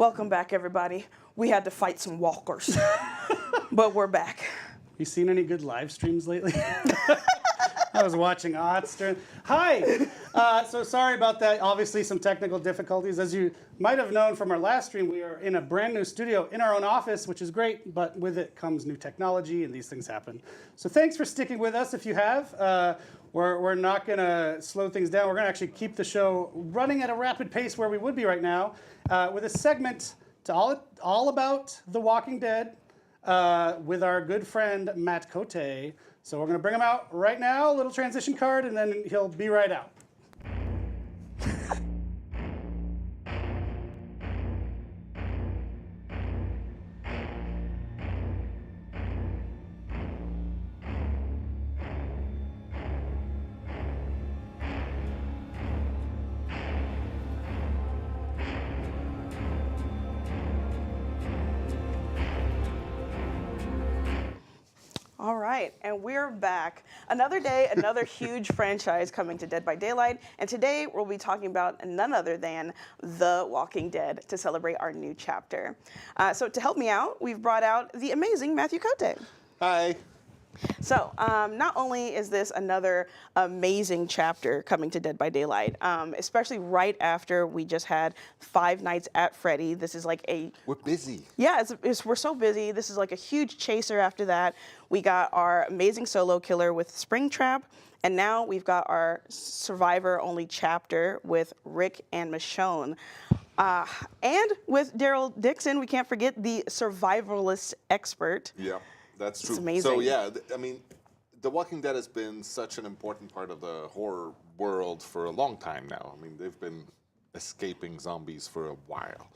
Welcome back, everybody. We had to fight some walkers, but we're back. You seen any good live streams lately? I was watching Ottster. Hi! So sorry about that. Obviously, some technical difficulties. As you might have known from our last stream, we are in a brand new studio in our own office, which is great, but with it comes new technology, and these things happen. So thanks for sticking with us if you have. We're not going to slow things down. We're going to actually keep the show running at a rapid pace where we would be right now, with a segment to all about The Walking Dead with our good friend Matt Cote. So we're going to bring him out right now, a little transition card, and then he'll be right out. All right, and we're back. Another day, another huge franchise coming to Dead by Daylight, and today we'll be talking about none other than The Walking Dead to celebrate our new chapter. So to help me out, we've brought out the amazing Matthew Cote. Hi. So not only is this another amazing chapter coming to Dead by Daylight, especially right after we just had 5 Nights at Freddy. This is like a... We're busy. Yeah, we're so busy. This is like a huge chaser after that. We got our amazing solo killer with Springtrap, and now we've got our survivor-only chapter with Rick and Michonne. And with Daryl Dixon, we can't forget the survivalist expert. Yeah. That's true. It's amazing. So yeah, I mean, The Walking Dead has been such an important part of the horror world for a long time now. I mean, they've been escaping zombies for a while.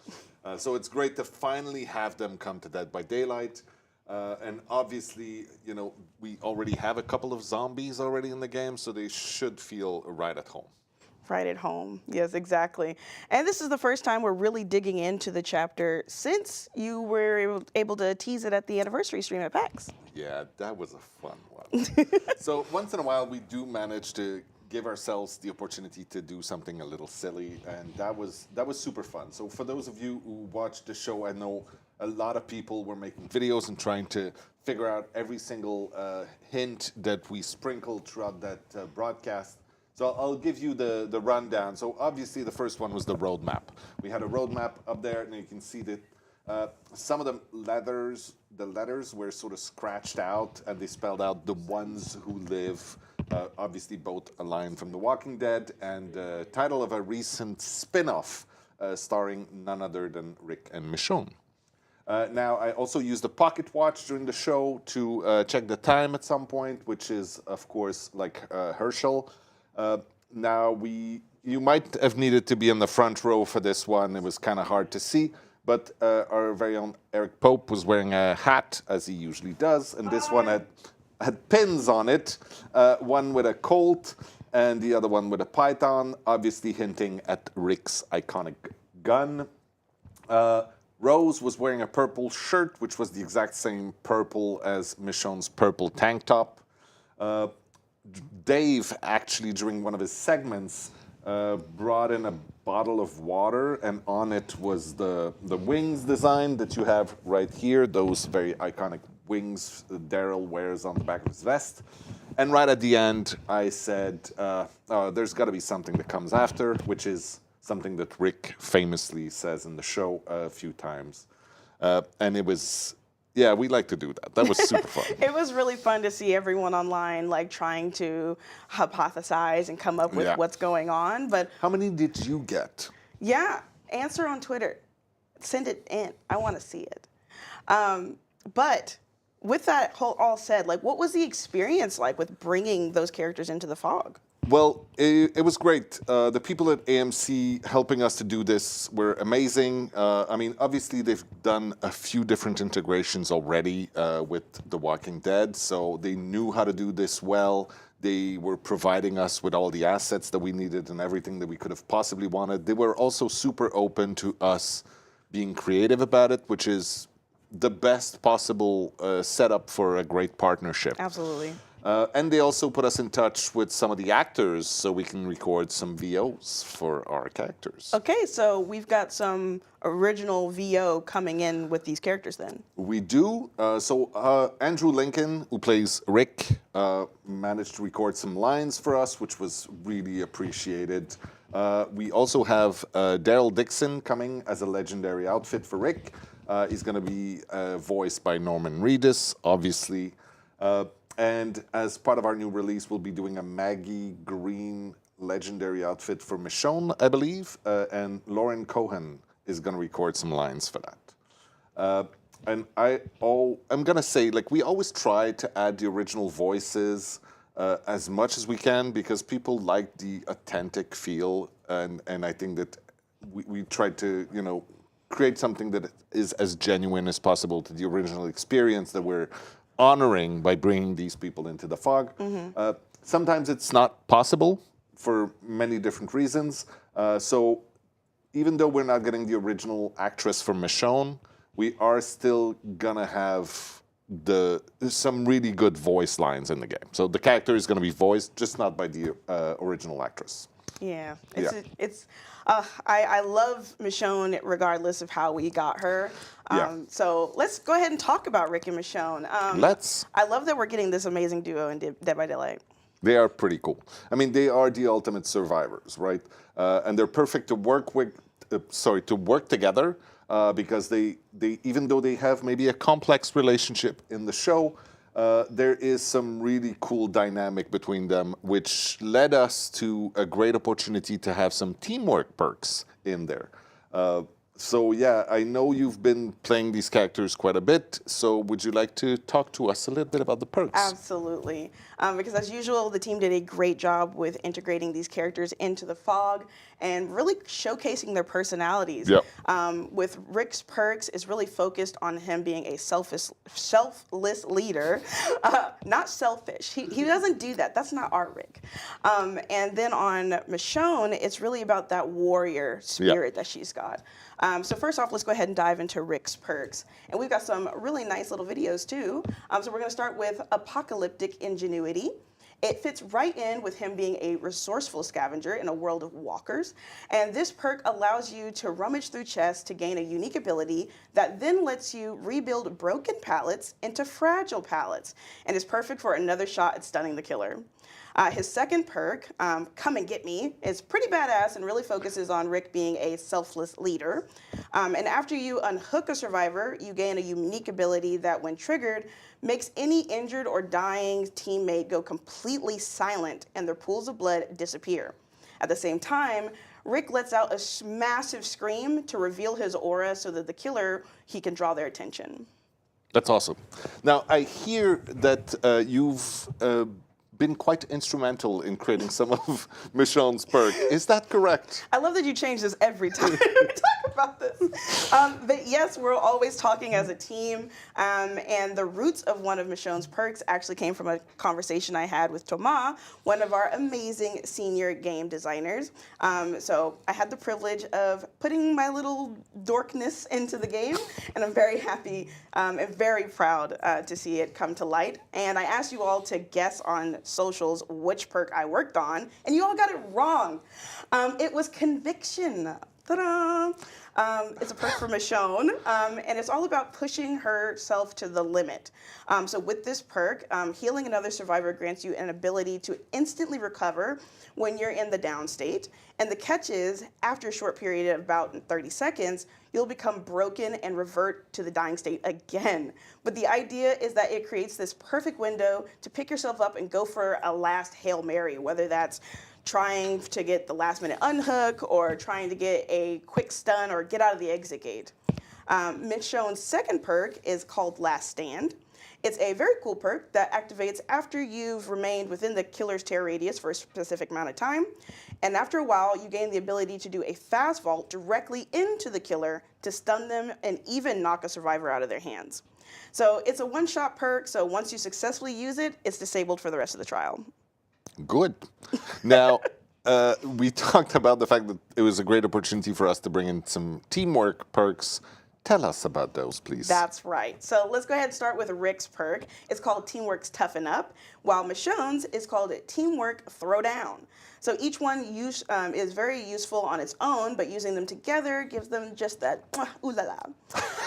So it's great to finally have them come to Dead by Daylight. And obviously, you know, we already have a couple of zombies already in the game, so they should feel right at home. Right at home. Yes, exactly. And this is the first time we're really digging into the chapter since you were able to tease it at the anniversary stream at PAX. Yeah, that was a fun one. So once in a while, we do manage to give ourselves the opportunity to do something a little silly, and that was super fun. So for those of you who watched the show, I know a lot of people were making videos and trying to figure out every single hint that we sprinkled throughout that broadcast. So I'll give you the rundown. So obviously the first one was the roadmap. We had a roadmap up there, and you can see that some of the letters were sort of scratched out, and they spelled out the ones who live. Obviously both a line from The Walking Dead and the title of a recent spin-off starring none other than Rick and Michonne. Now, I also used a pocket watch during the show to check the time at some point, which is, of course, like Herschel. Now, you might have needed to be in the front row for this one. It was kind of hard to see, but our very own Eric Pope was wearing a hat, as he usually does, and this one had pins on it, one with a Colt and the other one with a Python, obviously hinting at Rick's iconic gun. Rose was wearing a purple shirt, which was the exact same purple as Michonne's purple tank top. Dave, actually, during one of his segments, brought in a bottle of water, and on it was the wings design that you have right here, those very iconic wings Daryl wears on the back of his vest. And right at the end, I said, there's got to be something that comes after, which is something that Rick famously says in the show a few times. And it was... Yeah, we like to do that. That was super fun. It was really fun to see everyone online like trying to hypothesize and come up with what's going on. But how many did you get? Yeah, answer on Twitter. Send it in. I want to see it. But with that all said, like, what was the experience like with bringing those characters into the fog? Well, it was great. The people at AMC helping us to do this were amazing. I mean, obviously, they've done a few different integrations already with The Walking Dead, so they knew how to do this well. They were providing us with all the assets that we needed and everything that we could have possibly wanted. They were also super open to us being creative about it, which is the best possible setup for a great partnership. Absolutely. And they also put us in touch with some of the actors so we can record some VOs for our characters. Okay, so we've got some original VO coming in with these characters then. We do. Andrew Lincoln, who plays Rick, managed to record some lines for us, which was really appreciated. We also have Daryl Dixon coming as a legendary outfit for Rick. He's going to be voiced by Norman Reedus, obviously. And as part of our new release, we'll be doing a Maggie Green legendary outfit for Michonne, I believe. And Lauren Cohen is going to record some lines for that. And I'm going to say, like, we always try to add the original voices as much as we can because people like the authentic feel. And I think that we try to, create something that is as genuine as possible to the original experience that we're honoring by bringing these people into the fog. Sometimes it's not possible for many different reasons. So even though we're not getting the original actress from Michonne, we are still gonna have some really good voice lines in the game. So the character is gonna be voiced, just not by the original actress. Yeah, I love Michonne regardless of how we got her. So let's go ahead and talk about Rick and Michonne. I love that we're getting this amazing duo in Dead by Daylight. They are pretty cool. I mean, they are the ultimate survivors, right? And they're perfect to work with. To work together because they even though they have maybe a complex relationship in the show, there is some really cool dynamic between them, which led us to a great opportunity to have some teamwork perks in there. So yeah, I know you've been playing these characters quite a bit, so would you like to talk to us a little bit about the perks? Absolutely. Because as usual, the team did a great job with integrating these characters into the fog and really showcasing their personalities. Yep. With Rick's perks, it's really focused on him being a selfless leader, not selfish. He doesn't do that. That's not our Rick. And then on Michonne, it's really about that warrior spirit that she's got. So first off, let's go ahead and dive into Rick's perks. And we've got some really nice little videos too. So we're going to start with Apocalyptic Ingenuity. It fits right in with him being a resourceful scavenger in a world of walkers. And this perk allows you to rummage through chests to gain a unique ability that then lets you rebuild broken pallets into fragile pallets and is perfect for another shot at stunning the killer. His second perk, Come and Get Me, is pretty badass and really focuses on Rick being a selfless leader. And after you unhook a survivor, you gain a unique ability that, when triggered, makes any injured or dying teammate go completely silent and their pools of blood disappear. At the same time, Rick lets out a massive scream to reveal his aura so that the killer, he can draw their attention. That's awesome. Now, I hear that you've been quite instrumental in creating some of Michonne's perk. Is that correct? I love that you change this every time we talk about this. But yes, we're always talking as a team. And the roots of one of Michonne's perks actually came from a conversation I had with Thomas, one of our amazing senior game designers. So I had the privilege of putting my little dorkness into the game, and I'm very happy and very proud to see it come to light. And I asked you all to guess on socials which perk I worked on, and you all got it wrong. It was Conviction. Ta-da! It's a perk for Michonne, and it's all about pushing herself to the limit. So with this perk, healing another survivor grants you an ability to instantly recover when you're in the down state. And the catch is, after a short period of about 30 seconds, you'll become broken and revert to the dying state again. But the idea is that it creates this perfect window to pick yourself up and go for a last Hail Mary, whether that's trying to get the last minute unhook or trying to get a quick stun or get out of the exit gate. Michonne's second perk is called Last Stand. It's a very cool perk that activates after you've remained within the killer's terror radius for a specific amount of time. And after a while, you gain the ability to do a fast vault directly into the killer to stun them and even knock a survivor out of their hands. So it's a one-shot perk, so once you successfully use it, it's disabled for the rest of the trial. Good. Now, we talked about the fact that it was a great opportunity for us to bring in some teamwork perks. tell us about those, please. That's right. So let's go ahead and start with Rick's perk. It's called Teamwork's Toughen Up, while Michonne's is called Teamwork Throwdown. So each one is very useful on its own, but using them together gives them just that ooh la la.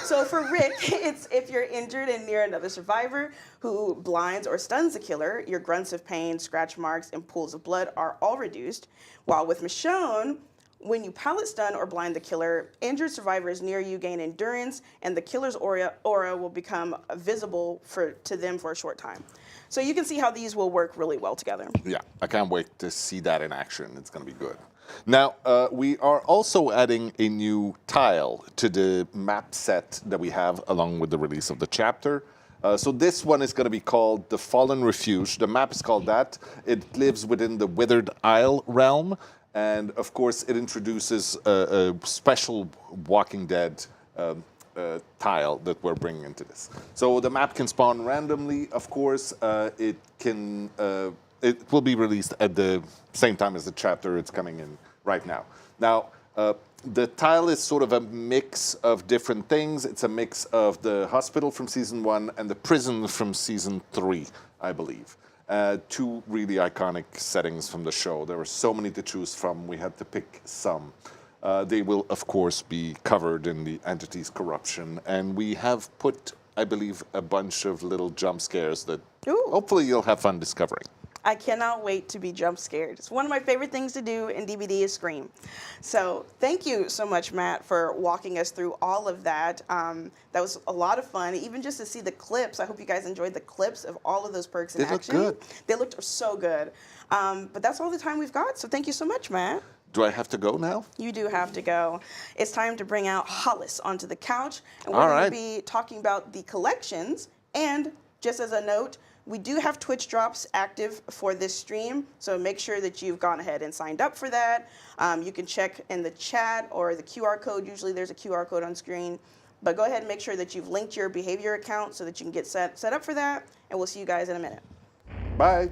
So for Rick, it's if you're injured and near another survivor who blinds or stuns the killer, your grunts of pain, scratch marks, and pools of blood are all reduced. While with Michonne, when you pallet stun or blind the killer, injured survivors near you gain endurance, and the killer's aura will become visible to them for a short time. So you can see how these will work really well together. Yeah, I can't wait to see that in action. It's going to be good. Now, we are also adding a new tile to the map set that we have along with the release of the chapter. So this one is going to be called the Fallen Refuge. The map is called that. It lives within the Withered Isle realm. And of course, it introduces a special Walking Dead tile that we're bringing into this. So the map can spawn randomly. Of course, it will be released at the same time as the chapter. It's coming in right now. Now, the tile is sort of a mix of different things. It's a mix of the hospital from season 1 and the prison from season 3, I believe. Two really iconic settings from the show. There were so many to choose from. We had to pick some. They will, of course, be covered in the entity's corruption. And we have put, I believe, a bunch of little jump scares that hopefully you'll have fun discovering. I cannot wait to be jump scared. It's one of my favorite things to do in DBD is scream. So thank you so much, Matt, for walking us through all of that. That was a lot of fun, even just to see the clips. I hope you guys enjoyed the clips of all of those perks in action. They looked good. They looked so good. But that's all the time we've got. So thank you so much, Matt. Do I have to go now? You do have to go. It's time to bring out Hollis onto the couch. And we're going to be talking about the collections. And just as a note, we do have Twitch drops active for this stream, so make sure that you've gone ahead and signed up for that. You can check in the chat or the QR code. Usually there's a QR code on screen. But go ahead and make sure that you've linked your behavior account so that you can get set up for that. And we'll see you guys in a minute. Bye.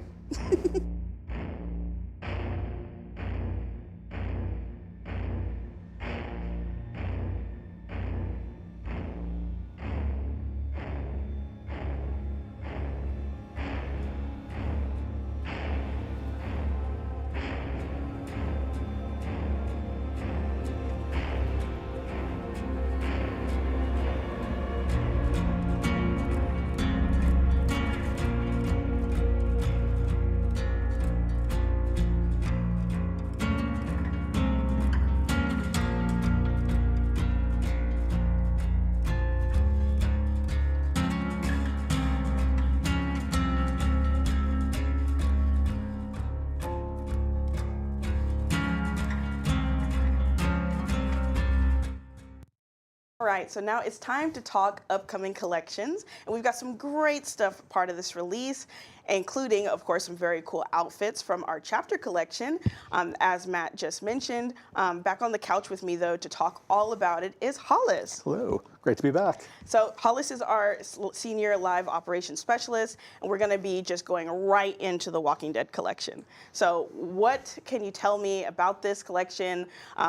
All right, so now it's time to talk upcoming collections. And we've got some great stuff part of this release, including, of course, some very cool outfits from our chapter collection. As Matt just mentioned, back on the couch with me, though, to talk all about it is Hollis. Hello, great to be back. So Hollis is our senior live operations specialist, and we're going to be just going right into the Walking Dead collection. So what can you tell me about this collection?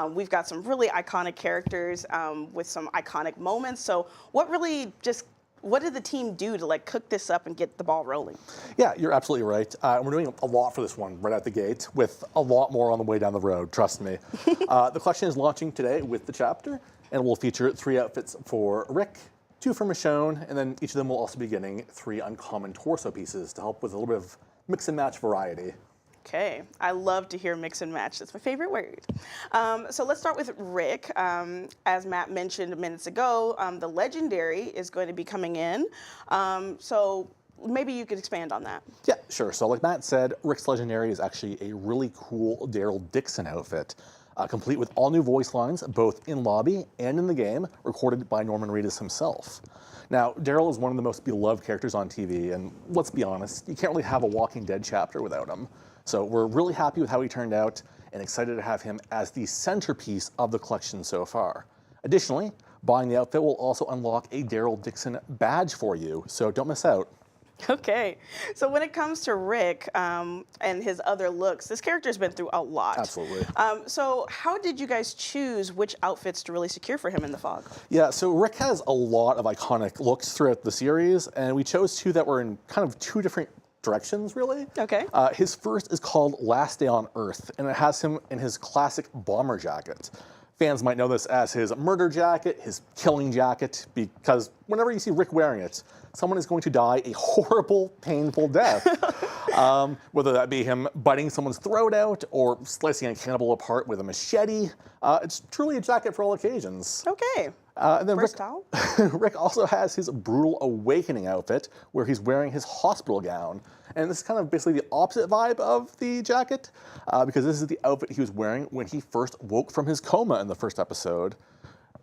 We've got some really iconic characters with some iconic moments. So what did the team do to like cook this up and get the ball rolling? Yeah, you're absolutely right. We're doing a lot for this one right out the gate, with a lot more on the way down the road, trust me. The collection is launching today with the chapter, and we'll feature 3 outfits for Rick, 2 for Michonne, and then each of them will also be getting 3 uncommon torso pieces to help with a little bit of mix and match variety. Okay, I love to hear mix and match. That's my favorite word. So let's start with Rick. As Matt mentioned minutes ago, the Legendary is going to be coming in. So maybe you could expand on that. Yeah, sure. So like Matt said, Rick's Legendary is actually a really cool Daryl Dixon outfit, complete with all new voice lines, both in lobby and in the game, recorded by Norman Reedus himself. Now, Daryl is one of the most beloved characters on TV, and let's be honest, you can't really have a Walking Dead chapter without him. So we're really happy with how he turned out and excited to have him as the centerpiece of the collection so far. Additionally, buying the outfit will also unlock a Daryl Dixon badge for you, so don't miss out. Okay, so when it comes to Rick and his other looks, this character's been through a lot. Absolutely. So how did you guys choose which outfits to really secure for him in the fog? Yeah, so Rick has a lot of iconic looks throughout the series, and we chose two that were in kind of two different directions, really. Okay. His first is called Last Day on Earth, and it has him in his classic bomber jacket. Fans might know this as his murder jacket, his killing jacket, because whenever you see Rick wearing it, someone is going to die a horrible, painful death. Whether that be him biting someone's throat out or slicing a cannibal apart with a machete. It's truly a jacket for all occasions. Okay. And then Versatile. Rick also has his brutal awakening outfit where he's wearing his hospital gown. And this is kind of basically the opposite vibe of the jacket because this is the outfit he was wearing when he first woke from his coma in the first episode.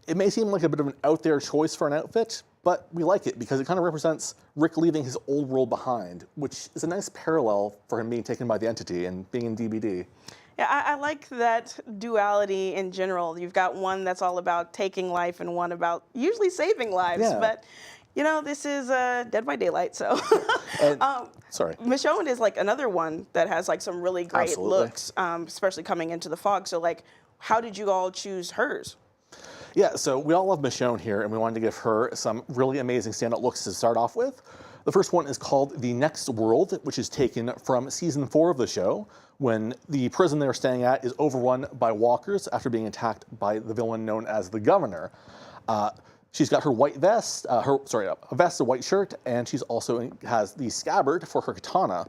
It may seem like a bit of an out there choice for an outfit, but we like it because it kind of represents Rick leaving his old world behind, which is a nice parallel for him being taken by the entity and being in DBD. Yeah, I like that duality in general. You've got one that's all about taking life and one about usually saving lives. Yeah. But, you know, this is Dead by Daylight, so. And, sorry. Michonne is like another one that has like some really great Absolutely. looks, especially coming into the fog. So like, how did you all choose hers? Yeah, so we all love Michonne here, and we wanted to give her some really amazing standout looks to start off with. The first one is called The Next World, which is taken from season 4 of the show, when the prison they're staying at is overrun by walkers after being attacked by the villain known as the Governor. She's got her white vest, a vest, a white shirt, and she's also has the scabbard for her katana.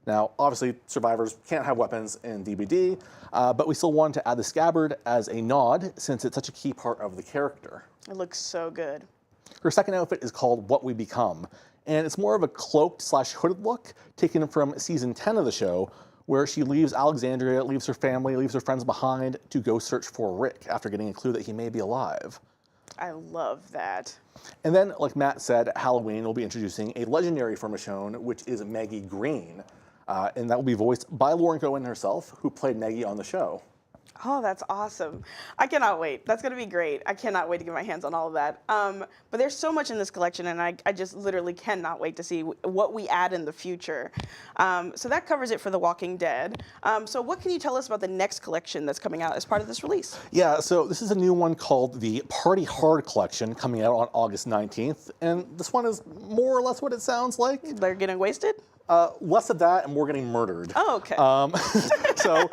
Now, obviously, survivors can't have weapons in DBD, but we still wanted to add the scabbard as a nod since it's such a key part of the character. It looks so good. Her second outfit is called What We Become, and it's more of a cloaked / hooded look taken from season 10 of the show, where she leaves Alexandria, leaves her family, leaves her friends behind to go search for Rick after getting a clue that he may be alive. I love that. And then, like Matt said, Halloween will be introducing a legendary for Michonne, which is Maggie Green. And that will be voiced by Lauren Cohen herself, who played Maggie on the show. Oh, that's awesome. I cannot wait. That's going to be great. I cannot wait to get my hands on all of that. But there's so much in this collection, and I just literally cannot wait to see what we add in the future. So that covers it for The Walking Dead. So what can you tell us about the next collection that's coming out as part of this release? Yeah, so this is a new one called the Party Hard Collection coming out on August 19th. And this one is more or less what it sounds like. They're getting wasted? Less of that and more getting murdered. Oh, okay. So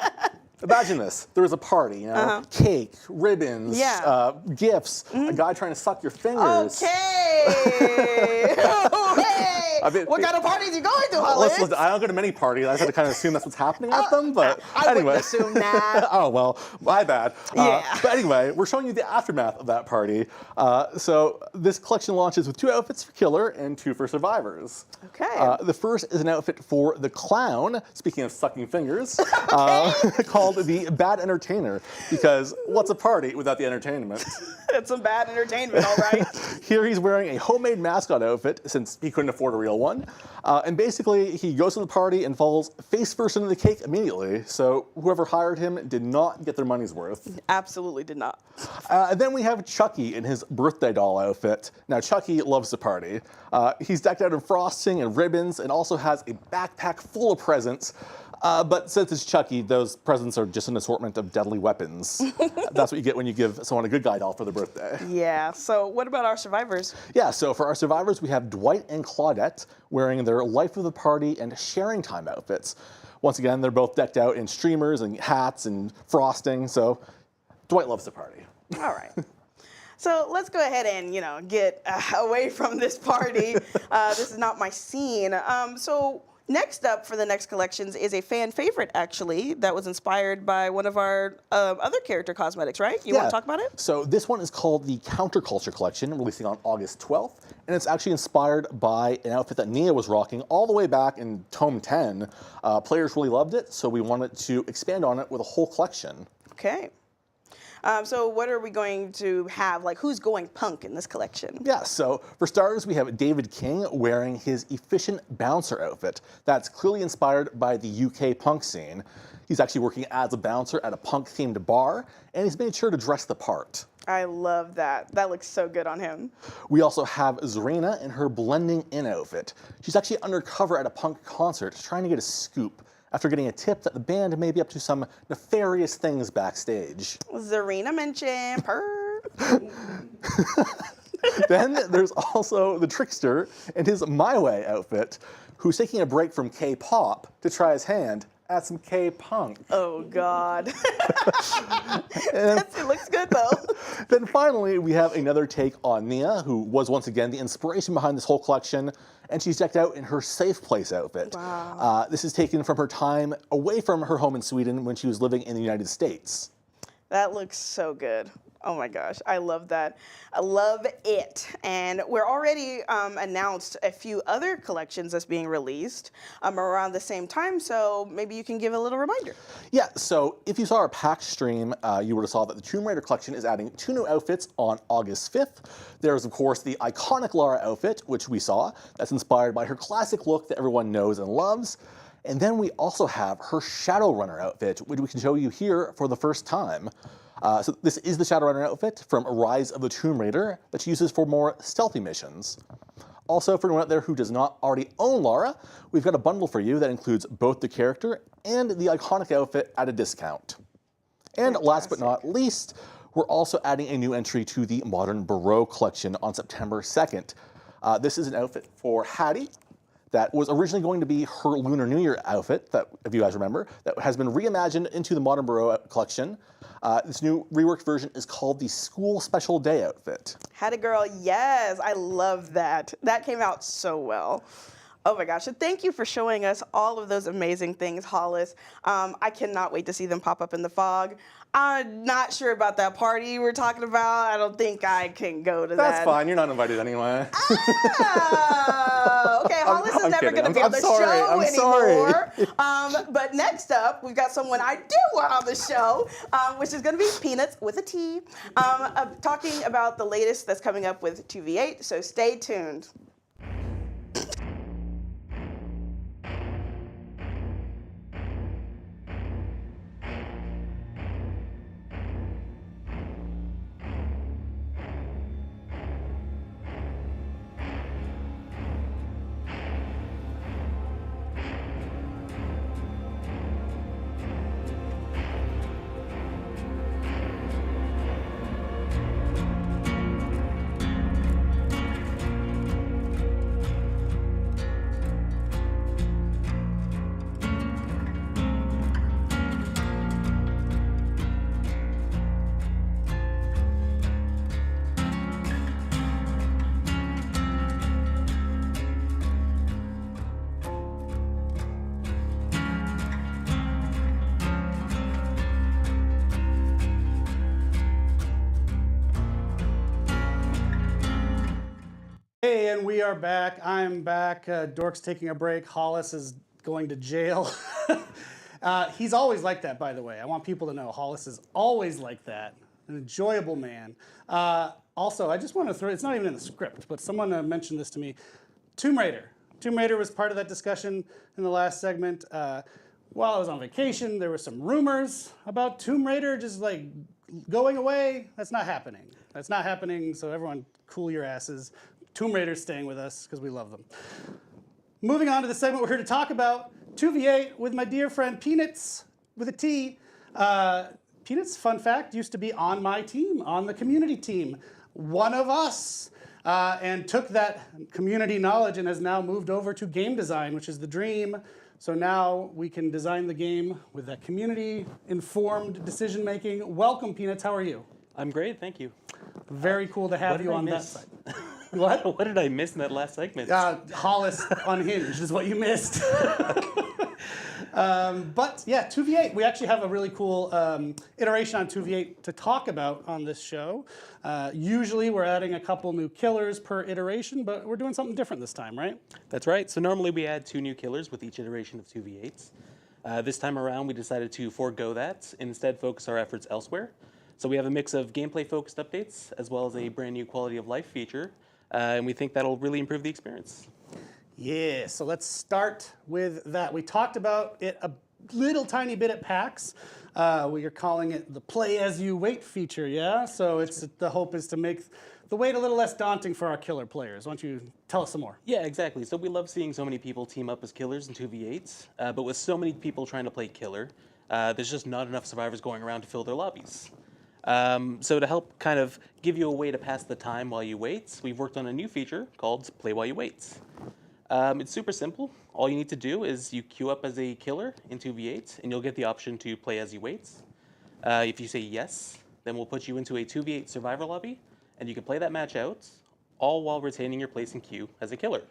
imagine this. There was a party, you know, cake, ribbons, gifts, a guy trying to suck your fingers. Okay. Oh, hey. I mean, What kind of parties you going to, Hollis? Listen, I don't go to many parties. I just have to kind of assume that's what's happening at them. But I anyway. wouldn't assume that. Oh, well, my bad. Yeah. But anyway, we're showing you the aftermath of that party. So this collection launches with 2 outfits for Killer and 2 for Survivors. Okay. The first is an outfit for the Clown, speaking of sucking fingers, called the Bad Entertainer, because what's a party without the entertainment? It's some bad entertainment, all right. Here he's wearing a homemade mascot outfit since he couldn't afford a real one. And basically, he goes to the party and falls face first into the cake immediately. So whoever hired him did not get their money's worth. Absolutely did not. And then we have Chucky in his birthday doll outfit. Now, Chucky loves to party. He's decked out in frosting and ribbons and also has a backpack full of presents. But since it's Chucky, those presents are just an assortment of deadly weapons. That's what you get when you give someone a good guy doll for their birthday. Yeah, so what about our survivors? Yeah, so for our survivors, we have Dwight and Claudette wearing their life of the party and sharing time outfits. Once again, they're both decked out in streamers and hats and frosting, so Dwight loves to party. All right. So let's go ahead and, get away from this party. This is not my scene. So next up for the next collections is a fan favorite, actually, that was inspired by one of our other character cosmetics, right? You want to talk about it? So this one is called the Counterculture Collection, releasing on August 12th. And it's actually inspired by an outfit that Nia was rocking all the way back in Tome 10. Players really loved it, so we wanted to expand on it with a whole collection. Okay. So what are we going to have? Like, who's going punk in this collection? Yeah, so for starters, we have David King wearing his efficient bouncer outfit. That's clearly inspired by the UK punk scene. He's actually working as a bouncer at a punk-themed bar, and he's made sure to dress the part. I love that. That looks so good on him. We also have Zarina in her blending in outfit. She's actually undercover at a punk concert trying to get a scoop after getting a tip that the band may be up to some nefarious things backstage. Zarina mentioned, purr. Then there's also the Trickster in his My Way outfit, who's taking a break from K-pop to try his hand at some K-punk. Oh, God. It looks good, though. Then finally, we have another take on Nia, who was once again the inspiration behind this whole collection, and she's decked out in her Safe Place outfit. Wow. This is taken from her time away from her home in Sweden when she was living in the United States. That looks so good. Oh my gosh, I love that. I love it. And we're already announced a few other collections that's being released around the same time, so maybe you can give a little reminder. Yeah, so if you saw our PAX stream, you would have saw that the Tomb Raider collection is adding 2 new outfits on August 5th. There's, of course, the iconic Lara outfit, which we saw, that's inspired by her classic look that everyone knows and loves. And then we also have her Shadowrunner outfit, which we can show you here for the first time. So this is the Shadowrunner outfit from Rise of the Tomb Raider that she uses for more stealthy missions. Also, for anyone out there who does not already own Lara, we've got a bundle for you that includes both the character and the iconic outfit at a discount. And last but not least, we're also adding a new entry to the Modern Baroque collection on September 2nd. This is an outfit for Hattie that was originally going to be her Lunar New Year outfit, that, if you guys remember, that has been reimagined into the Modern Baroque collection. This new reworked version is called the School Special Day outfit. Hattie girl, yes, I love that. That came out so well. Oh my gosh, and thank you for showing us all of those amazing things, Hollis. I cannot wait to see them pop up in the fog. I'm not sure about that party you were talking about. I don't think I can go to that. That's fine, you're not invited anyway. Oh, okay, Hollis is never going to be on the show anymore. But next up, we've got someone I do want on the show, which is going to be Peanuts with a T, talking about the latest that's coming up with 2v8, so stay tuned. Hey, and we are back. I'm back. Dork's taking a break. Hollis is going to jail. He's always like that, by the way. I want people to know Hollis is always like that. An enjoyable man. Also, I just want to throw, it's not even in the script, but someone mentioned this to me. Tomb Raider. Tomb Raider was part of that discussion in the last segment. While I was on vacation, there were some rumors about Tomb Raider just like going away. That's not happening. That's not happening, so everyone cool your asses. Tomb Raider's staying with us because we love them. Moving on to the segment we're here to talk about, 2v8 with my dear friend Peanuts with a T. Peanuts, fun fact, used to be on my team, on the community team. One of us. And took that community knowledge and has now moved over to game design, which is the dream. So now we can design the game with that community-informed decision-making. Welcome, Peanuts. How are you? I'm great, thank you. Very cool to have you on that side. What? What did I miss in that last segment? Hollis Unhinged is what you missed. But yeah, 2v8. We actually have a really cool iteration on 2v8 to talk about on this show. Usually we're adding a couple new killers per iteration, but we're doing something different this time, right? That's right. So normally we add 2 new killers with each iteration of 2v8s. This time around we decided to forego that and instead focus our efforts elsewhere. So we have a mix of gameplay-focused updates as well as a brand new quality of life feature, and we think that'll really improve the experience. Yeah, so let's start with that. We talked about it a little tiny bit at PAX. We are calling it the Play As You Wait feature, yeah? So the hope is to make the wait a little less daunting for our killer players. Why don't you tell us some more? Yeah, exactly. So we love seeing so many people team up as killers in 2v8s, but with so many people trying to play killer, there's just not enough survivors going around to fill their lobbies. So to help kind of give you a way to pass the time while you wait, we've worked on a new feature called Play While You Wait. It's super simple. All you need to do is you queue up as a killer in 2v8, and you'll get the option to play as you wait. If you say yes, then we'll put you into a 2v8 survivor lobby, and you can play that match out, all while retaining your place in queue as a killer.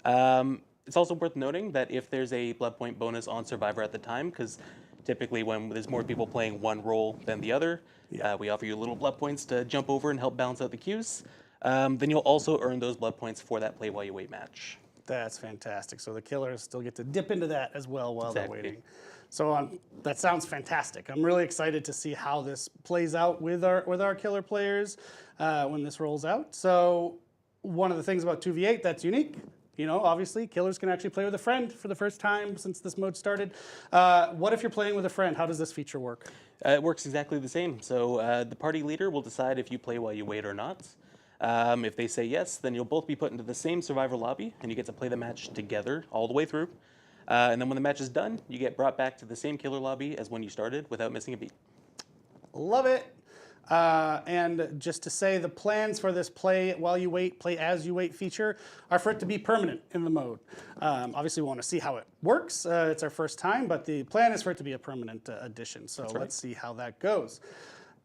It's also worth noting that if there's a blood point bonus on survivor at the time, because typically when there's more people playing one role than the other, we offer you little blood points to jump over and help balance out the queues. Then you'll also earn those blood points for that Play While You Wait match. That's fantastic. So the killers still get to dip into that as well while Exactly. they're waiting. So that sounds fantastic. I'm really excited to see how this plays out with our killer players when this rolls out. So one of the things about 2v8 that's unique, obviously killers can actually play with a friend for the first time since this mode started. What if you're playing with a friend? How does this feature work? It works exactly the same. So the party leader will decide if you play while you wait or not. If they say yes, then you'll both be put into the same survivor lobby, and you get to play the match together all the way through. And then when the match is done, you get brought back to the same killer lobby as when you started without missing a beat. Love it. And just to say, the plans for this Play While You Wait, Play As You Wait feature are for it to be permanent in the mode. Obviously, we want to see how it works. It's our first time, but the plan is for it to be a permanent addition. So let's see how that goes.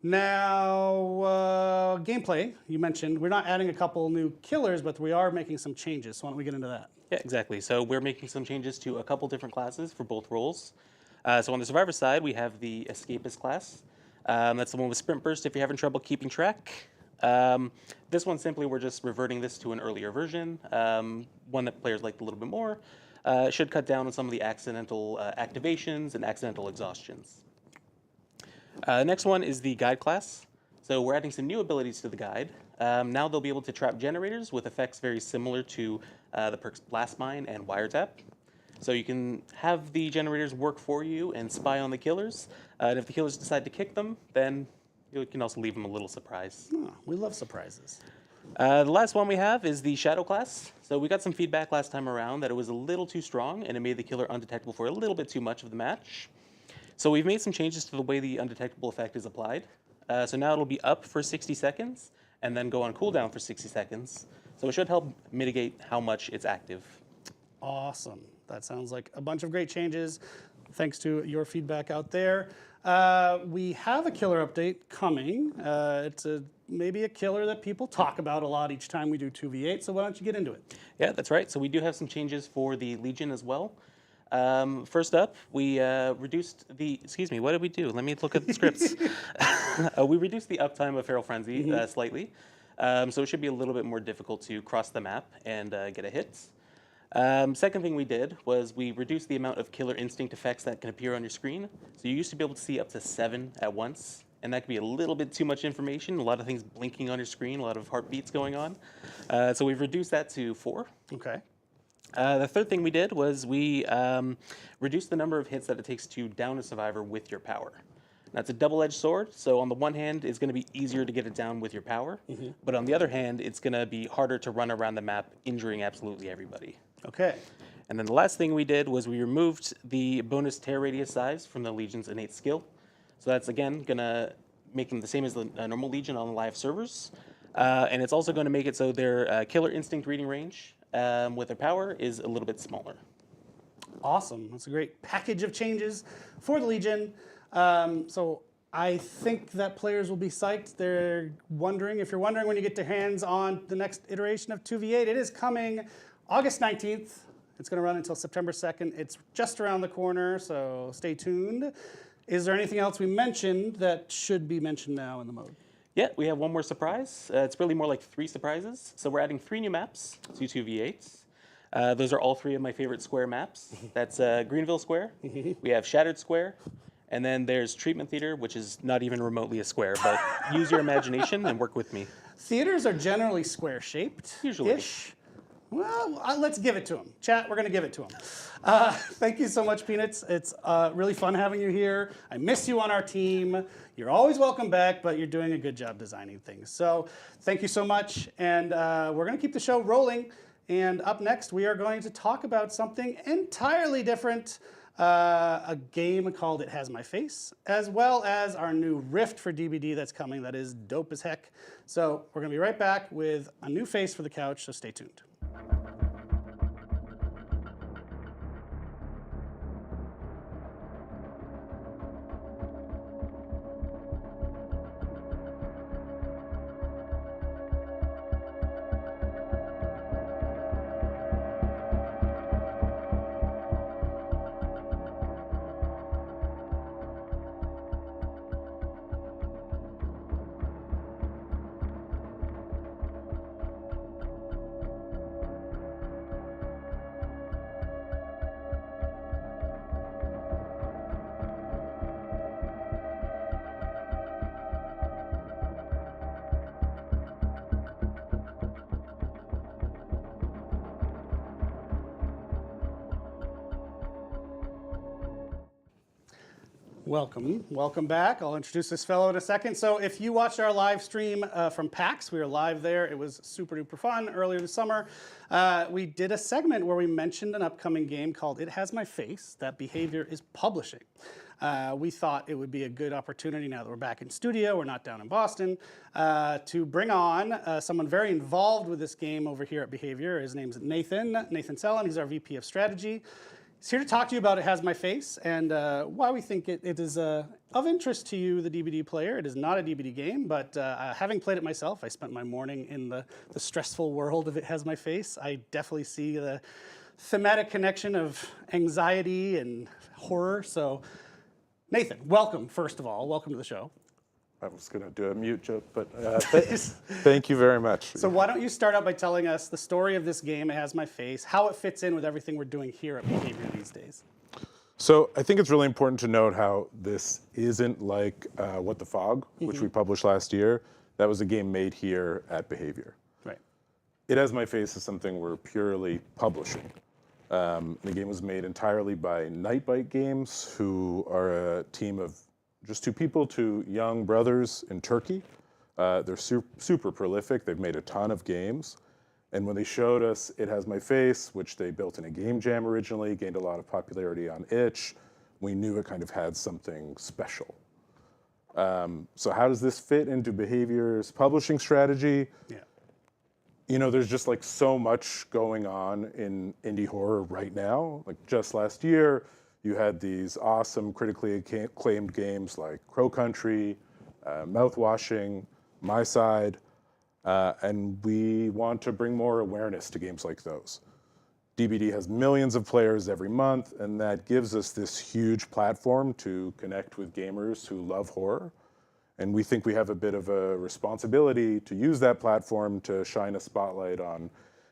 Now, gameplay, you mentioned, we're not adding a couple new killers, but we are making some changes. So why don't we get into that? Yeah, exactly. So we're making some changes to a couple different classes for both roles. So on the survivor side, we have the escapist class. That's the one with sprint burst if you're having trouble keeping track. This one, simply, we're just reverting this to an earlier version, one that players liked a little bit more. It should cut down on some of the accidental activations and accidental exhaustions. The next one is the guide class. So we're adding some new abilities to the guide. Now they'll be able to trap generators with effects very similar to the perks Blast Mine and Wiretap. So you can have the generators work for you and spy on the killers. And if the killers decide to kick them, then you can also leave them a little surprise. Oh, we love surprises. The last one we have is the Shadow class. So we got some feedback last time around that it was a little too strong and it made the killer undetectable for a little bit too much of the match. So we've made some changes to the way the undetectable effect is applied. So now it'll be up for 60 seconds and then go on cooldown for 60 seconds. So it should help mitigate how much it's active. Awesome. That sounds like a bunch of great changes. Thanks to your feedback out there. We have a killer update coming. It's maybe a killer that people talk about a lot each time we do 2v8, so why don't you get into it? Yeah, that's right. So we do have some changes for the Legion as well. First up, we reduced the, excuse me, what did we do? Let me look at the scripts. We reduced the uptime of Feral Frenzy slightly. So it should be a little bit more difficult to cross the map and get a hit. Second thing we did was we reduced the amount of killer instinct effects that can appear on your screen. So you used to be able to see up to 7 at once, and that could be a little bit too much information, a lot of things blinking on your screen, a lot of heartbeats going on. So we've reduced that to 4. Okay. The third thing we did was we reduced the number of hits that it takes to down a survivor with your power. That's a double-edged sword, so on the one hand, it's going to be easier to get it down with your power, but on the other hand, it's going to be harder to run around the map, injuring absolutely everybody. Okay. And then the last thing we did was we removed the bonus tear radius size from the Legion's innate skill. So that's, again, going to make them the same as the normal Legion on live servers. And it's also going to make it so their killer instinct reading range with their power is a little bit smaller. Awesome. That's a great package of changes for the Legion. So I think that players will be psyched. They're wondering, if you're wondering when you get your hands on the next iteration of 2v8, it is coming August 19th. It's going to run until September 2nd. It's just around the corner, so stay tuned. Is there anything else we mentioned that should be mentioned now in the mode? Yeah, we have one more surprise. It's really more like 3 surprises. So we're adding 3 new maps to 2v8s. Those are all 3 of my favorite square maps. That's Greenville Square, we have Shattered Square, and then there's Treatment Theater, which is not even remotely a square, but use your imagination and work with me. Theaters are generally square-shaped. Usually. Ish. Well, let's give it to him. Chat, we're going to give it to him. Thank you so much, Peanuts. It's really fun having you here. I miss you on our team. You're always welcome back, but you're doing a good job designing things. So thank you so much. And we're going to keep the show rolling. And up next, we are going to talk about something entirely different. A game called It Has My Face, as well as our new Rift for DBD that's coming that is dope as heck. So we're going to be right back with a new face for the couch, so stay tuned. Welcome back. I'll introduce this fellow in a second. So if you watched our live stream from PAX, we were live there. It was super duper fun earlier this summer. We did a segment where we mentioned an upcoming game called It Has My Face that Behavior is publishing. We thought it would be a good opportunity now that we're back in studio, we're not down in Boston, to bring on someone very involved with this game over here at Behavior. His name's Nathan Sellon. He's our VP of Strategy. He's here to talk to you about It Has My Face and why we think it is of interest to you, the DBD player. It is not a DBD game, but having played it myself, I spent my morning in the stressful world of It Has My Face. I definitely see the thematic connection of anxiety and horror. So, Nathan, welcome, first of all. Welcome to the show. I was going to do a mute joke, but thank you very much. So why don't you start out by telling us the story of this game, It Has My Face, how it fits in with everything we're doing here at Behavior these days. So I think it's really important to note how this isn't like What the Fog, which we published last year. That was a game made here at Behavior. Right. It Has My Face is something we're purely publishing. The game was made entirely by Nightbite Games, who are a team of just two young brothers in Turkey. They're super prolific. They've made a ton of games. And when they showed us It Has My Face, which they built in a game jam originally, gained a lot of popularity on itch, we knew it kind of had something special. So how does this fit into Behavior's publishing strategy? Yeah. You know, there's just like so much going on in indie horror right now. Like just last year, you had these awesome critically acclaimed games like Crow Country, Mouthwashing, My Side, and we want to bring more awareness to games like those. DBD has millions of players every month, and that gives us this huge platform to connect with gamers who love horror. And we think we have a bit of a responsibility to use that platform to shine a spotlight on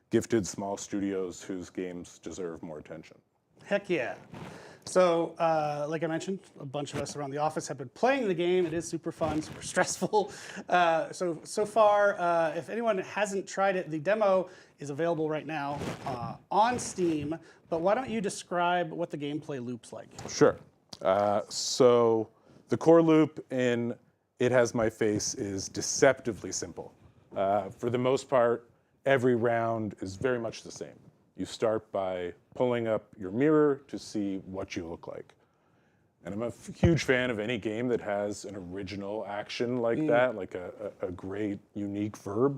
gifted small studios whose games deserve more attention. Heck yeah. So, like I mentioned, a bunch of us around the office have been playing the game. It is super fun, super stressful. So far, if anyone hasn't tried it, the demo is available right now on Steam. But why don't you describe what the gameplay loop's like? Sure. So the core loop in It Has My Face is deceptively simple. For the most part, every round is very much the same. You start by pulling up your mirror to see what you look like. And I'm a huge fan of any game that has an original action like that, like a great, unique verb.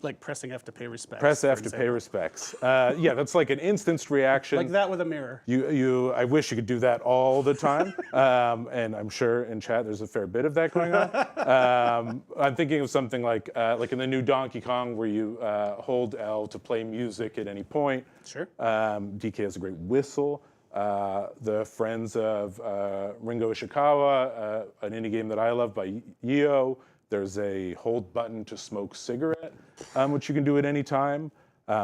Like pressing F to pay respects. Press F to pay respects. Yeah, that's like an instanced reaction. Like that with a mirror. I wish you could do that all the time. And I'm sure in chat there's a fair bit of that going on. I'm thinking of something like in the new Donkey Kong where you hold L to play music at any point. Sure. DK has a great whistle. The Friends of Ringo Ishikawa, an indie game that I love by Yeo. There's a hold button to smoke cigarette, which you can do at any time.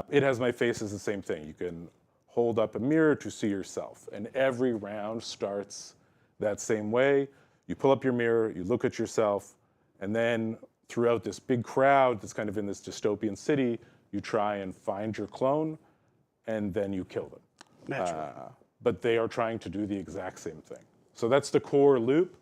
It Has My Face is the same thing. You can hold up a mirror to see yourself. And every round starts that same way. You pull up your mirror, you look at yourself, and then throughout this big crowd that's kind of in this dystopian city, you try and find your clone, and then you kill them. Naturally. But they are trying to do the exact same thing. So that's the core loop.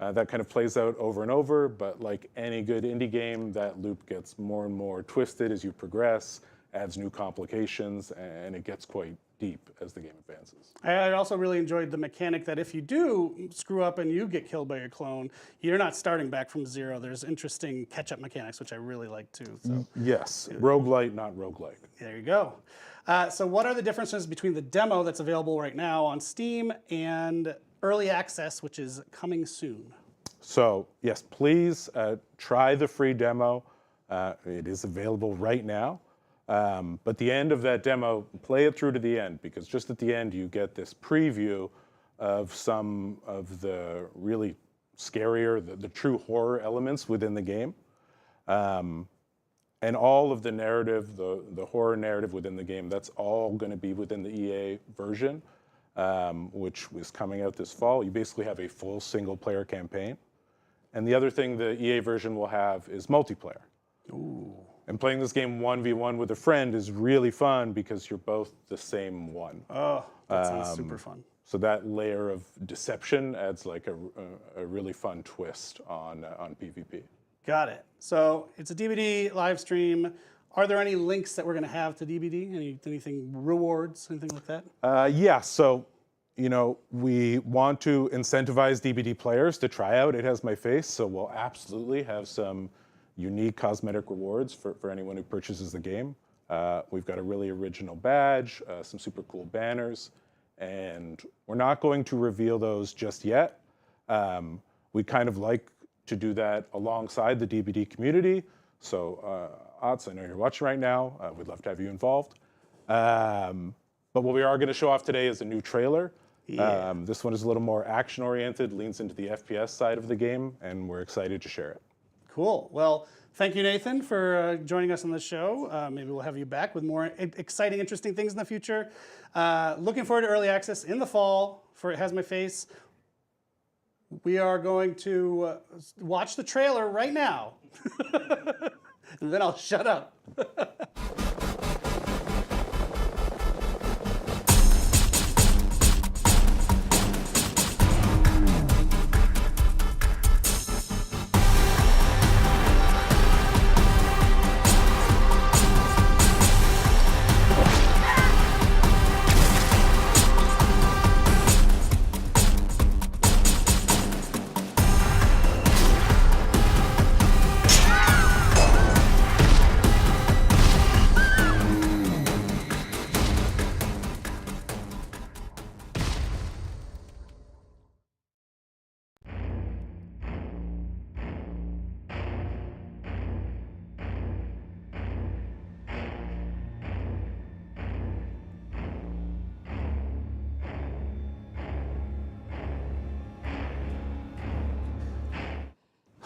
That kind of plays out over and over, but like any good indie game, that loop gets more and more twisted as you progress, adds new complications, and it gets quite deep as the game advances. I also really enjoyed the mechanic that if you do screw up and you get killed by your clone, you're not starting back from zero. There's interesting catch-up mechanics, which I really like too. So Yes, roguelite, not roguelike. there you go. So what are the differences between the demo that's available right now on Steam and early access, which is coming soon? So yes, please try the free demo. It is available right now. But the end of that demo, play it through to the end, because just at the end you get this preview of some of the really scarier, the true horror elements within the game. And all of the narrative, the horror narrative within the game, that's all going to be within the EA version, which is coming out this fall. You basically have a full single-player campaign. And the other thing the EA version will have is multiplayer. Ooh. And playing this game 1v1 with a friend is really fun because you're both the same one. Oh, that sounds super fun. So that layer of deception adds like a really fun twist on PvP. Got it. So it's a DVD live stream. Are there any links that we're going to have to DVD? Anything rewards, anything like that? Yeah, so we want to incentivize DVD players to try out It Has My Face, so we'll absolutely have some unique cosmetic rewards for anyone who purchases the game. We've got a really original badge, some super cool banners, and we're not going to reveal those just yet. We kind of like to do that alongside the DVD community. So, Otz, I know you're watching right now. We'd love to have you involved. But what we are going to show off today is a new trailer. Yeah. This one is a little more action-oriented, leans into the FPS side of the game, and we're excited to share it. Cool. Well, thank you, Nathan, for joining us on the show. Maybe we'll have you back with more exciting, interesting things in the future. Looking forward to early access in the fall for It Has My Face. We are going to watch the trailer right now, and then I'll shut up.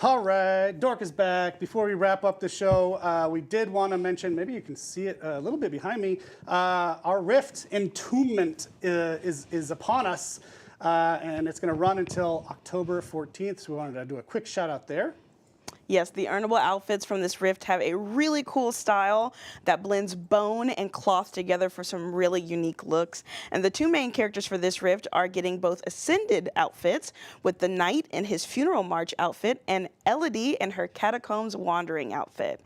All right, Dork is back. Before we wrap up the show, we did want to mention, maybe you can see it a little bit behind me, our Rift Entombment is upon us, and it's going to run until October 14th, so we wanted to do a quick shout out there. Yes, the earnable outfits from this Rift have a really cool style that blends bone and cloth together for some really unique looks. And the two main characters for this Rift are getting both Ascended outfits, with the Knight in his Funeral March outfit and Elodie in her Catacombs Wandering outfit.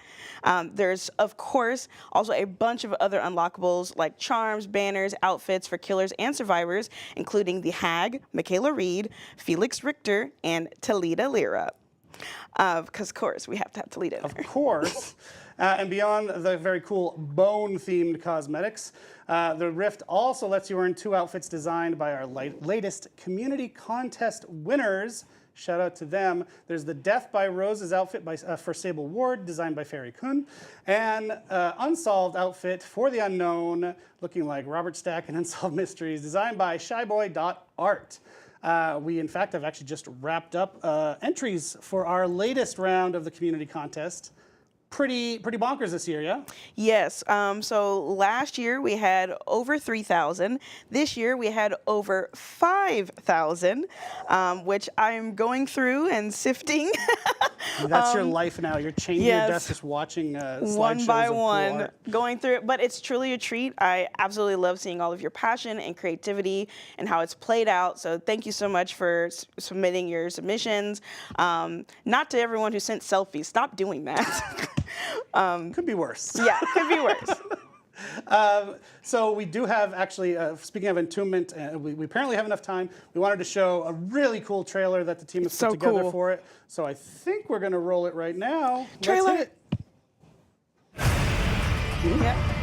There's, of course, also a bunch of other unlockables like charms, banners, outfits for killers and survivors, including the Hag, Michaela Reed, Felix Richter, and Talita Lira. Because, of course, we have to have Toledo in there. Of course. And beyond the very cool bone-themed cosmetics, the Rift also lets you earn 2 outfits designed by our latest community contest winners. Shout out to them. There's the Death by Roses outfit for Sable Ward, designed by Ferry Kun, and Unsolved outfit for the Unknown, looking like Robert Stack and Unsolved Mysteries, designed by shyboy.art. We, in fact, have actually just wrapped up entries for our latest round of the community contest. pretty bonkers this year, yeah? Yes. So last year we had over 3,000. This year we had over 5,000, which I'm going through and sifting. That's your life now. You're changing your desk, just watching one slideshows by of cool one, art. going through it. But it's truly a treat. I absolutely love seeing all of your passion and creativity and how it's played out. So thank you so much for submitting your submissions. Not to everyone who sent selfies. Stop doing that. Could be worse. Yeah, could be worse. So we do have, actually, speaking of Entombment, we apparently have enough time. We wanted to show a really cool trailer that the team has put together for it. So I think we're going to roll it right now. Trailer. Let's hit it. Yeah.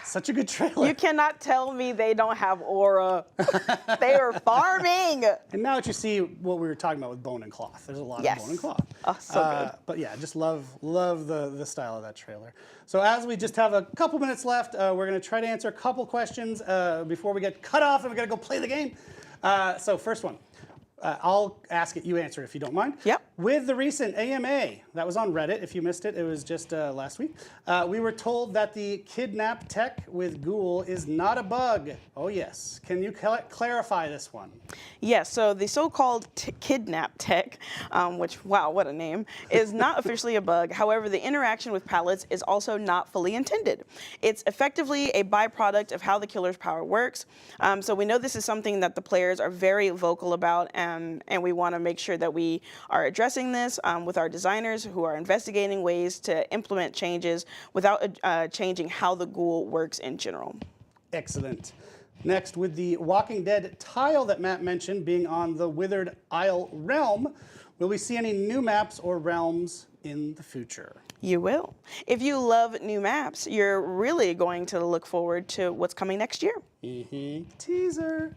Such a good trailer. You cannot tell me they don't have aura. They are farming. And now that you see what we were talking about with bone and cloth, there's a lot Yes. of bone and cloth. Oh, so good. But yeah, just love the style of that trailer. So as we just have a couple minutes left, we're going to try to answer a couple questions before we get cut off and we got to go play the game. So first one. I'll ask it, you answer if you don't mind. Yep. With the recent AMA, that was on Reddit, if you missed it, it was just last week. We were told that the kidnap tech with Ghoul is not a bug. Oh yes, can you clarify this one? Yes, so the so-called kidnap tech, which, wow, what a name, is not officially a bug. However, the interaction with pallets is also not fully intended. It's effectively a byproduct of how the killer's power works. So we know this is something that the players are very vocal about, and we want to make sure that we are addressing this with our designers who are investigating ways to implement changes without changing how the Ghoul works in general. Excellent. Next, with the Walking Dead tile that Matt mentioned being on the Withered Isle realm, will we see any new maps or realms in the future? You will. If you love new maps, you're really going to look forward to what's coming next year. Teaser.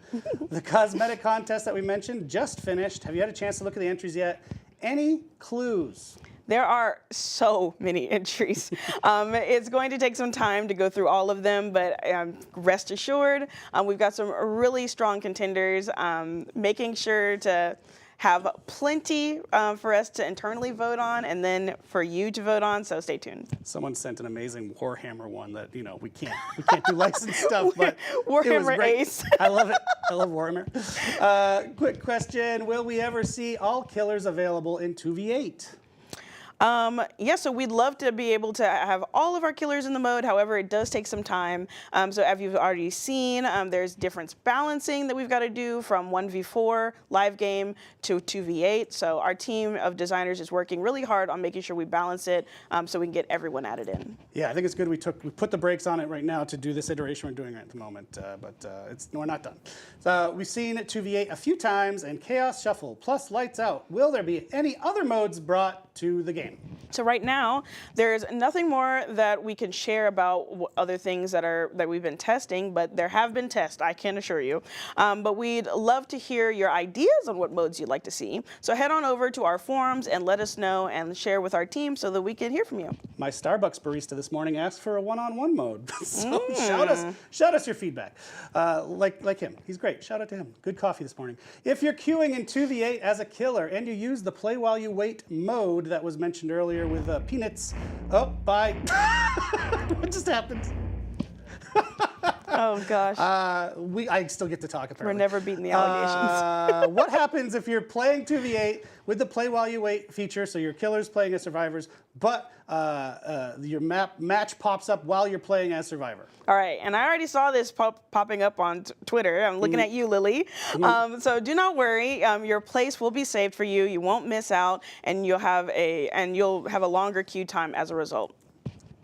The cosmetic contest that we mentioned just finished. Have you had a chance to look at the entries yet? Any clues? There are so many entries. It's going to take some time to go through all of them, but rest assured, we've got some really strong contenders, making sure to have plenty for us to internally vote on and then for you to vote on, so stay tuned. Someone sent an amazing Warhammer one that, we can't do licensed stuff, but Warhammer it was great. Ace. I love it. I love Warhammer. Quick question, will we ever see all killers available in 2v8? Yeah, so we'd love to be able to have all of our killers in the mode. However, it does take some time. So as you've already seen, there's difference balancing that we've got to do from 1v4 live game to 2v8. So our team of designers is working really hard on making sure we balance it so we can get everyone added in. Yeah, I think it's good we put the brakes on it right now to do this iteration we're doing at the moment, but we're not done. So we've seen 2v8 a few times and Chaos Shuffle plus Lights Out. Will there be any other modes brought to the game? So right now, there's nothing more that we can share about other things that we've been testing, but there have been tests, I can assure you. But we'd love to hear your ideas on what modes you'd like to see. So head on over to our forums and let us know and share with our team so that we can hear from you. My Starbucks barista this morning asked for a one-on-one mode. So shout us your feedback. Like him, he's great. Shout out to him. Good coffee this morning. If you're queuing in 2v8 as a killer and you use the play while you wait mode that was mentioned earlier with Peanuts. Oh, bye. What just happened? Oh gosh. I still get to talk We're apparently. never beating the allegations. What happens if you're playing 2v8 with the play while you wait feature, so your killer's playing as survivors, but your match pops up while you're playing as survivor? All right, and I already saw this popping up on Twitter. I'm looking at you, Lily. So do not worry. Your place will be saved for you. You won't miss out, and you'll have a longer queue time as a result.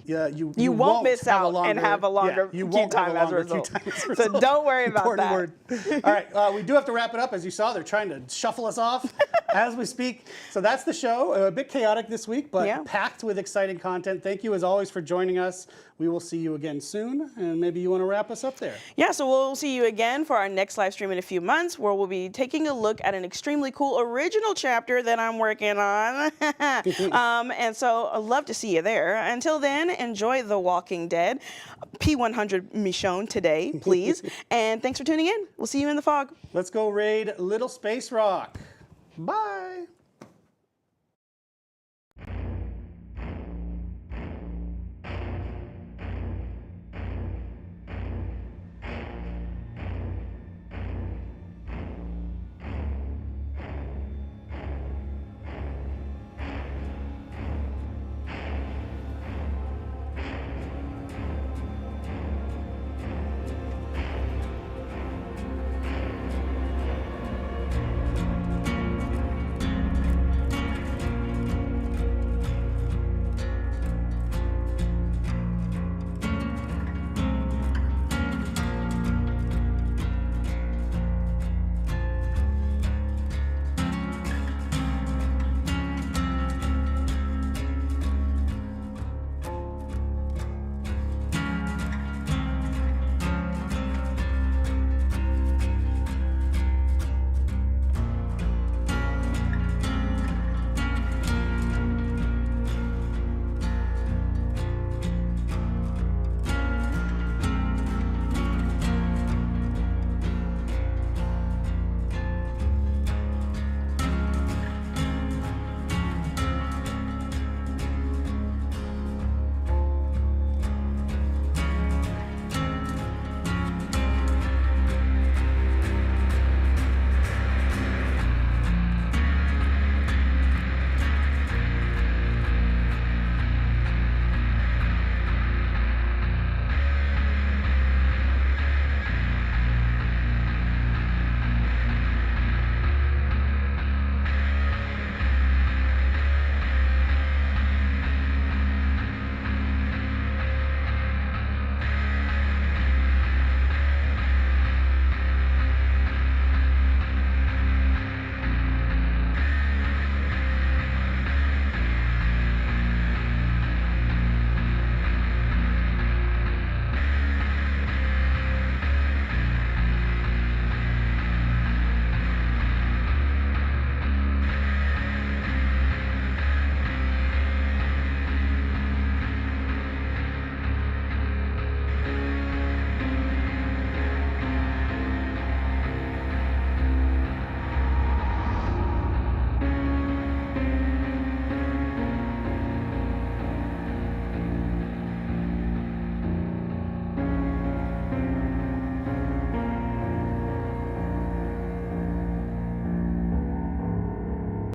Yeah, You won't miss out and have a longer you queue won't have time a as a longer queue result. time as a So result. don't worry about Important that. word. All right, we do have to wrap it up. As you saw, they're trying to shuffle us off as we speak. So that's the show. A bit chaotic this week, but Yeah. packed with exciting content. Thank you, as always, for joining us. We will see you again soon, and maybe you want to wrap us up there. Yeah, so we'll see you again for our next live stream in a few months, where we'll be taking a look at an extremely cool original chapter that I'm working on. And so I'd love to see you there. Until then, enjoy The Walking Dead. P100 Michonne today, please. And thanks for tuning in. We'll see you in the fog. Let's go raid Little Space Rock. Bye.